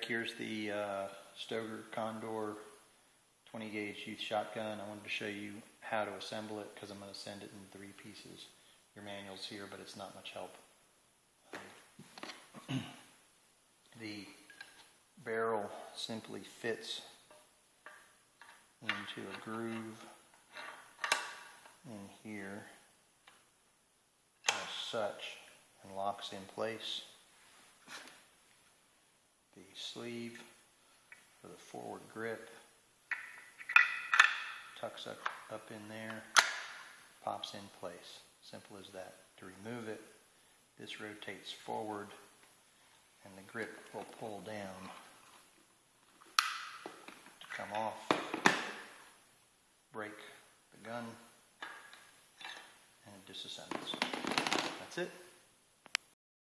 Here's the Stoeger Condor 20 gauge youth shotgun. I wanted to show you how to assemble it because I'm going to send it in 3 pieces. Your manual's here, but it's not much help. The barrel simply fits into a groove in here as such and locks in place. The sleeve for the forward grip tucks up in there, pops in place. Simple as that. To remove it, this rotates forward and the grip will pull down to come off, break the gun, and it disassembles. That's it.